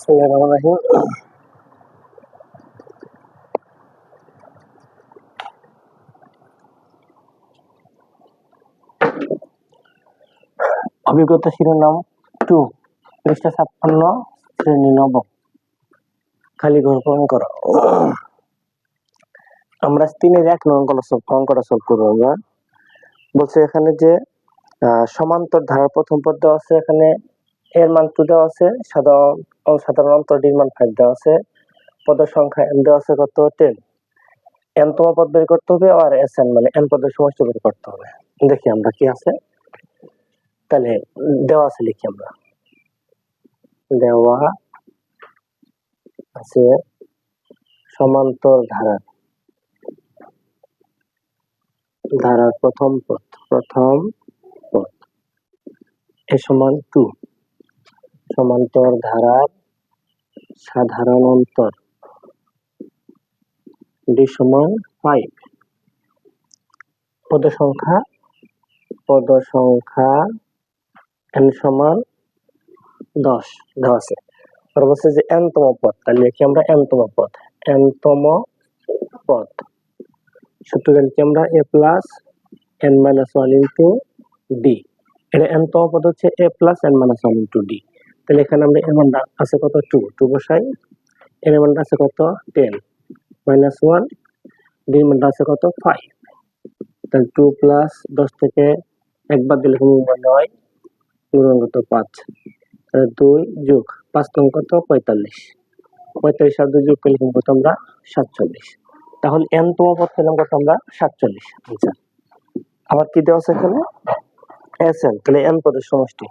বিসমিল্লাহির রহমানির রহিম। অভিজ্ঞতা শিরোনাম 2, পৃষ্ঠা 56, শ্রেণী নবম। খালি ঘর পূরণ করো। আমরা 3-এর 1 অঙ্কটা সলভ করবো। আমরা বলছে এখানে যে সমান্তর ধারার প্রথম পদ দেওয়া আছে, এখানে এর মান 2 দেওয়া আছে, সাধারণ অন্তর ডির মান 5 দেওয়া আছে, পদের সংখ্যা n দেওয়া আছে কত 10। n তম পদ বের করতে হবে আর Sn মানে n পদের সমষ্টি বের করতে হবে। দেখি আমরা কি আছে, তাহলে দেওয়া আছে লিখি আমরা। দেওয়া আছে সমান্তর ধারার প্রথম পদ এ সমান 2, সমান্তর ধারার সাধারণ অন্তর ডি সমান 5, পদ সংখ্যা n সমান 10 দেওয়া আছে। আর বলছে যে n তম পদ, তাহলে লিখি আমরা n তম পদ। সূত্র লিখি আমরা a plus n minus 1 into d। এটা n তম পদ হচ্ছে a plus n minus 1 into d। তাহলে এখানে আমরা এর মান আছে কত 2 বসাই, এর মান আছে কত 10 minus 1, d এর মান আছে কত 5। তাহলে 2 plus 10 থেকে একবার দিলে কত হয়, গুণন কত 5। তাহলে 2 যোগ 5 নং কত 45 আর 2 যোগ করলে কত আমরা 47। তাহলে n তম পদ পেলাম কত আমরা 47 আনসার। আবার কি দেওয়া আছে এখানে Sn, তাহলে n পদের সমষ্টি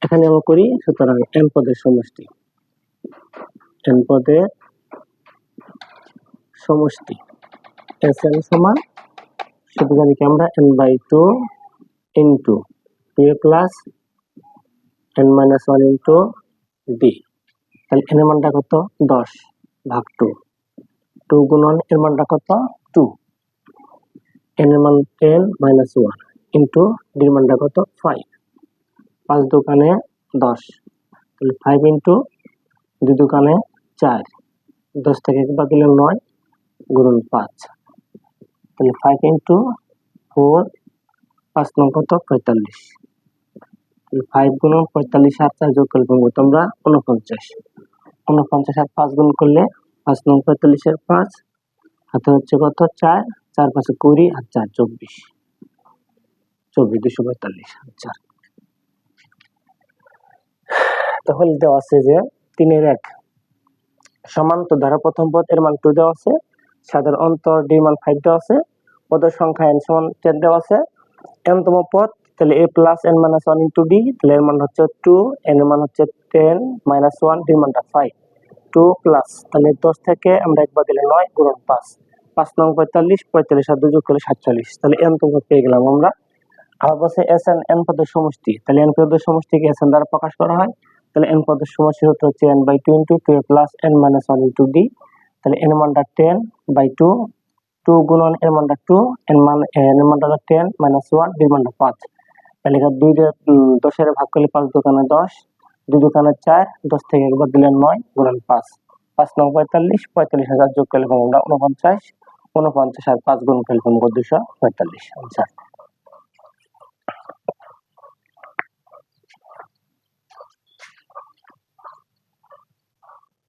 এখানে আমরা করি। সুতরাং n পদের সমষ্টি Sn সমান শুধু জানি কি আমরা n/2 into 2a plus n minus 1 into d। তাহলে n এর মানটা কত 10 ভাগ 2 গুণন এর মানটা কত 2, n এর মান 10 minus 1 into d এর মানটা কত 5, 5 দোকানে 10, তাহলে 5 into 2 দোকানে 4, 10 থেকে একবার দিলে 9 গুণন 5, তাহলে 5 into 4, 5 নং কত 45, 5 গুণন 45 আর 4 যোগ করলে কত আমরা 49 আর 5 গুণ করলে 5 নং 45 এর 5 হাতে হচ্ছে কত 4, 4 5 20 আর 4 24, 245 আনসার। তাহলে দেওয়া আছে যে 3-এর 1 সমান্তর ধারা প্রথম পদ এর মান 2 দেওয়া আছে, সাধারণ অন্তর d মান 5 দেওয়া আছে, পদের সংখ্যা n সমান 10 দেওয়া আছে। n তম পদ, তাহলে a plus n minus 1 into d, তাহলে এর মান হচ্ছে 2, n এর মান হচ্ছে 10 minus 1, d এর মানটা 5, 2 প্লাস তাহলে 10 থেকে আমরা একবার দিলে 9 গুণন 5 নং 45 আর 2 যোগ করলে 47, তাহলে n তম পদ পেয়ে গেলাম আমরা। আবার বলছে Sn n পদের সমষ্টি, তাহলে n পদের সমষ্টিকে Sn দ্বারা প্রকাশ করা হয়। তাহলে n পদের সমষ্টি হচ্ছে n/2 into 2a plus n minus 1 into d। তাহলে n এর মানটা 10/2, 2 গুণন এর মানটা 2, n এর মানটা 10 minus 1, d এর মানটা 5। তাহলে 2 দিয়ে 10 এর ভাগ করলে 5 দোকানে 10, 2 দোকানে 4, 10 থেকে একবার দিলে 9 গুণন 5, 5 নং 45 হাজার যোগ করলে আমরা 49 আর 5 গুণ করলে 245 আনসার।